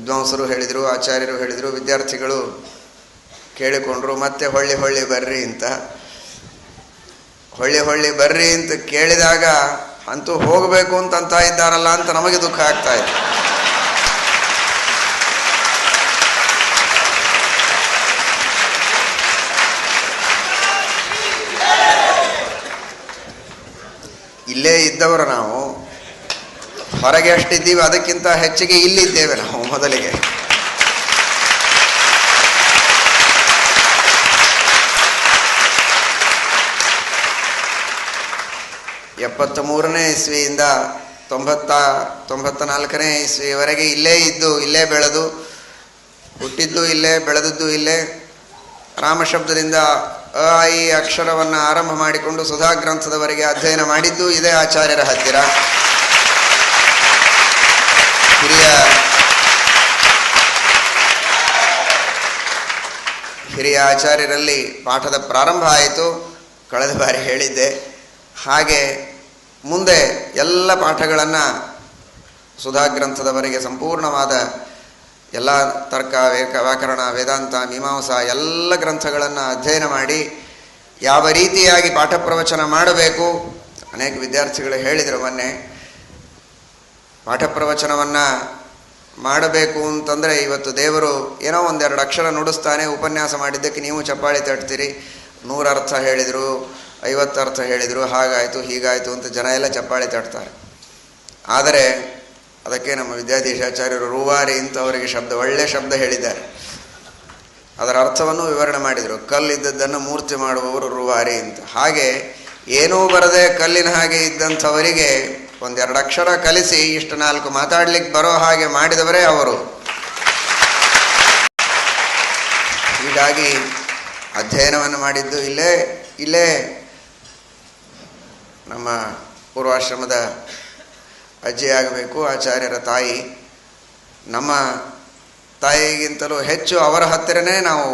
ವಿದ್ವಾಂಸರು ಹೇಳಿದರು, ಆಚಾರ್ಯರು ಹೇಳಿದರು, ವಿದ್ಯಾರ್ಥಿಗಳು ಕೇಳಿಕೊಂಡ್ರು. ಮತ್ತೆ ಹೊಳ್ಳಿ ಬರ್ರಿ ಅಂತ, ಹೊಳ್ಳಿ ಬರ್ರಿ ಅಂತ ಕೇಳಿದಾಗ ಅಂತೂ ಹೋಗಬೇಕು ಅಂತ ಇದ್ದಾರಲ್ಲ ಅಂತ ನಮಗೆ ದುಃಖ ಆಗ್ತಾ ಇದೆ. ಇಲ್ಲೇ ಇದ್ದವರು ನಾವು, ಹೊರಗೆ ಅಷ್ಟಿದ್ದೀವಿ, ಅದಕ್ಕಿಂತ ಹೆಚ್ಚಿಗೆ ಇಲ್ಲಿದ್ದೇವೆ ನಾವು. ಮೊದಲಿಗೆ 73ನೇ ಇಸ್ವಿಯಿಂದ 94ನೇ ಇಸ್ವಿಯವರೆಗೆ ಇಲ್ಲೇ ಇದ್ದು, ಇಲ್ಲೇ ಬೆಳೆದು, ಹುಟ್ಟಿದ್ದು ಇಲ್ಲೇ, ಬೆಳೆದದ್ದು ಇಲ್ಲೇ. ರಾಮಶಬ್ದದಿಂದ ಅ ಈ ಅಕ್ಷರವನ್ನು ಆರಂಭ ಮಾಡಿಕೊಂಡು ಸುಧಾ ಗ್ರಂಥದವರೆಗೆ ಅಧ್ಯಯನ ಮಾಡಿದ್ದು ಇದೇ ಆಚಾರ್ಯರ ಹತ್ತಿರ. ಹಿರಿಯ ಆಚಾರ್ಯರಲ್ಲಿ ಪಾಠದ ಪ್ರಾರಂಭ ಆಯಿತು. ಕಳೆದ ಬಾರಿ ಹೇಳಿದ್ದೆ ಹಾಗೆ ಮುಂದೆ ಎಲ್ಲ ಪಾಠಗಳನ್ನು ಸುಧಾ ಗ್ರಂಥದವರೆಗೆ ಸಂಪೂರ್ಣವಾದ ಎಲ್ಲ ತರ್ಕ, ವ್ಯಾಕರಣ, ವೇದಾಂತ, ಮೀಮಾಂಸಾ ಎಲ್ಲ ಗ್ರಂಥಗಳನ್ನು ಅಧ್ಯಯನ ಮಾಡಿ ಯಾವ ರೀತಿಯಾಗಿ ಪಾಠ ಪ್ರವಚನ ಮಾಡಬೇಕು. ಅನೇಕ ವಿದ್ಯಾರ್ಥಿಗಳು ಹೇಳಿದರು ಮೊನ್ನೆ, ಪಾಠ ಪ್ರವಚನವನ್ನು ಮಾಡಬೇಕು ಅಂತಂದರೆ ಇವತ್ತು ದೇವರು ಏನೋ ಒಂದೆರಡು ಅಕ್ಷರ ನುಡಿಸ್ತಾನೆ, ಉಪನ್ಯಾಸ ಮಾಡಿದ್ದಕ್ಕೆ ನೀವು ಚಪ್ಪಾಳಿ ತಟ್ತೀರಿ, 100 ಅರ್ಥ ಹೇಳಿದರು, 50 ಅರ್ಥ ಹೇಳಿದರು, ಹಾಗಾಯಿತು ಹೀಗಾಯಿತು ಅಂತ ಜನ ಎಲ್ಲ ಚಪ್ಪಾಳಿ ತಟ್ತಾರೆ. ಆದರೆ ಅದಕ್ಕೆ ನಮ್ಮ ವಿದ್ಯಾಧೀಶಾಚಾರ್ಯರು ರೂವಾರಿ ಅಂತ ಅವರಿಗೆ ಒಳ್ಳೆಯ ಶಬ್ದ ಹೇಳಿದ್ದಾರೆ. ಅದರ ಅರ್ಥವನ್ನು ವಿವರಣೆ ಮಾಡಿದರು. ಕಲ್ಲಿದ್ದದ್ದನ್ನು ಮೂರ್ತಿ ಮಾಡುವವರು ರೂವಾರಿ ಅಂತ. ಹಾಗೆ ಏನೂ ಬರದೆ ಕಲ್ಲಿನ ಹಾಗೆ ಇದ್ದಂಥವರಿಗೆ ಒಂದೆರಡು ಅಕ್ಷರ ಕಲಿಸಿ ಇಷ್ಟು 4 ಮಾತಾಡ್ಲಿಕ್ಕೆ ಬರೋ ಹಾಗೆ ಮಾಡಿದವರೇ ಅವರು. ಹೀಗಾಗಿ ಅಧ್ಯಯನವನ್ನು ಮಾಡಿದ್ದು ಇಲ್ಲೇ ನಮ್ಮ ಪೂರ್ವಾಶ್ರಮದ ಅಜ್ಜಿಯಾಗಬೇಕು, ಆಚಾರ್ಯರ ತಾಯಿ. ನಮ್ಮ ತಾಯಿಗಿಂತಲೂ ಹೆಚ್ಚು ಅವರ ಹತ್ತಿರನೇ ನಾವು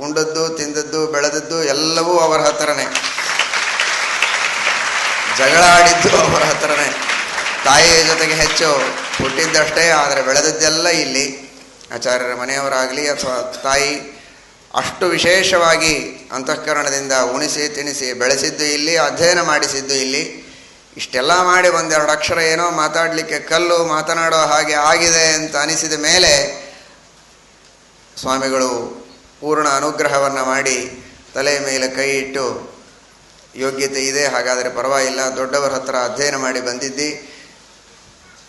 ಉಂಡದ್ದು, ತಿಂದದ್ದು, ಬೆಳೆದದ್ದು ಎಲ್ಲವೂ ಅವರ ಹತ್ತಿರನೇ. ಜಗಳ ಆಡಿದ್ದು ಅವರ ಹತ್ತಿರನೇ. ತಾಯಿಯ ಜೊತೆಗೆ ಹೆಚ್ಚು ಹುಟ್ಟಿದ್ದಷ್ಟೇ, ಆದರೆ ಬೆಳೆದದ್ದೆಲ್ಲ ಇಲ್ಲಿ. ಆಚಾರ್ಯರ ಮನೆಯವರಾಗಲಿ ಅಥವಾ ತಾಯಿ ಅಷ್ಟು ವಿಶೇಷವಾಗಿ ಅಂತಃಕರಣದಿಂದ ಉಣಿಸಿ ತಿಣಿಸಿ ಬೆಳೆಸಿದ್ದು ಇಲ್ಲಿ, ಅಧ್ಯಯನ ಮಾಡಿಸಿದ್ದು ಇಲ್ಲಿ. ಇಷ್ಟೆಲ್ಲ ಮಾಡಿ ಒಂದೆರಡು ಅಕ್ಷರ ಏನೋ ಮಾತಾಡಲಿಕ್ಕೆ ಕಲ್ಲು ಮಾತನಾಡೋ ಹಾಗೆ ಆಗಿದೆ ಅಂತ ಅನಿಸಿದ ಮೇಲೆ ಸ್ವಾಮಿಗಳು ಪೂರ್ಣ ಅನುಗ್ರಹವನ್ನು ಮಾಡಿ ತಲೆಯ ಮೇಲೆ ಕೈ ಇಟ್ಟು, ಯೋಗ್ಯತೆ ಇದೆ, ಹಾಗಾದರೆ ಪರವಾಗಿಲ್ಲ, ದೊಡ್ಡವರ ಹತ್ರ ಅಧ್ಯಯನ ಮಾಡಿ ಬಂದಿದ್ದಿ,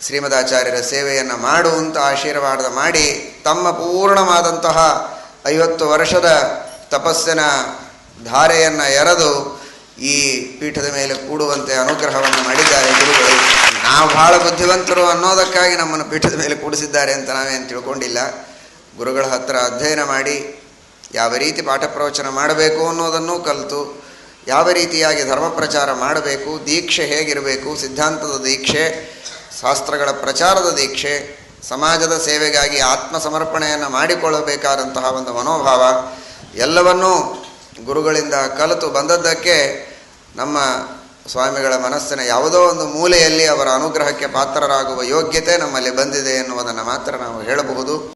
ಶ್ರೀಮದಾಚಾರ್ಯರ ಸೇವೆಯನ್ನು ಮಾಡು ಅಂತ ಆಶೀರ್ವಾದ ಮಾಡಿ ತಮ್ಮ ಪೂರ್ಣವಾದಂತಹ 50 ವರ್ಷದ ತಪಸ್ಸಿನ ಧಾರೆಯನ್ನು ಎರೆದು ಈ ಪೀಠದ ಮೇಲೆ ಕೂಡುವಂತೆ ಅನುಗ್ರಹವನ್ನು ಮಾಡಿದ್ದಾರೆ ಗುರುಗಳು. ನಾವು ಬಹಳ ಬುದ್ಧಿವಂತರು ಅನ್ನೋದಕ್ಕಾಗಿ ನಮ್ಮನ್ನು ಪೀಠದ ಮೇಲೆ ಕೂಡಿಸಿದ್ದಾರೆ ಅಂತ ನಾವೇನು ತಿಳ್ಕೊಂಡಿಲ್ಲ. ಗುರುಗಳ ಹತ್ರ ಅಧ್ಯಯನ ಮಾಡಿ ಯಾವ ರೀತಿ ಪಾಠ ಪ್ರವಚನ ಮಾಡಬೇಕು ಅನ್ನೋದನ್ನು ಕಲಿತು, ಯಾವ ರೀತಿಯಾಗಿ ಧರ್ಮ ಪ್ರಚಾರ ಮಾಡಬೇಕು, ದೀಕ್ಷೆ ಹೇಗಿರಬೇಕು, ಸಿದ್ಧಾಂತದ ದೀಕ್ಷೆ, ಶಾಸ್ತ್ರಗಳ ಪ್ರಚಾರದ ದೀಕ್ಷೆ, ಸಮಾಜದ ಸೇವೆಗಾಗಿ ಆತ್ಮಸಮರ್ಪಣೆಯನ್ನು ಮಾಡಿಕೊಳ್ಳಬೇಕಾದಂತಹ ಒಂದು ಮನೋಭಾವ ಎಲ್ಲವನ್ನೂ ಗುರುಗಳಿಂದ ಕಲಿತು ಬಂದದ್ದಕ್ಕೆ ನಮ್ಮ ಸ್ವಾಮಿಗಳ ಮನಸ್ಸಿನ ಯಾವುದೋ ಒಂದು ಮೂಲೆಯಲ್ಲಿ ಅವರ ಅನುಗ್ರಹಕ್ಕೆ ಪಾತ್ರರಾಗುವ ಯೋಗ್ಯತೆ ನಮ್ಮಲ್ಲಿ ಬಂದಿದೆ ಎನ್ನುವುದನ್ನು ಮಾತ್ರ ನಾವು ಹೇಳಬಹುದು.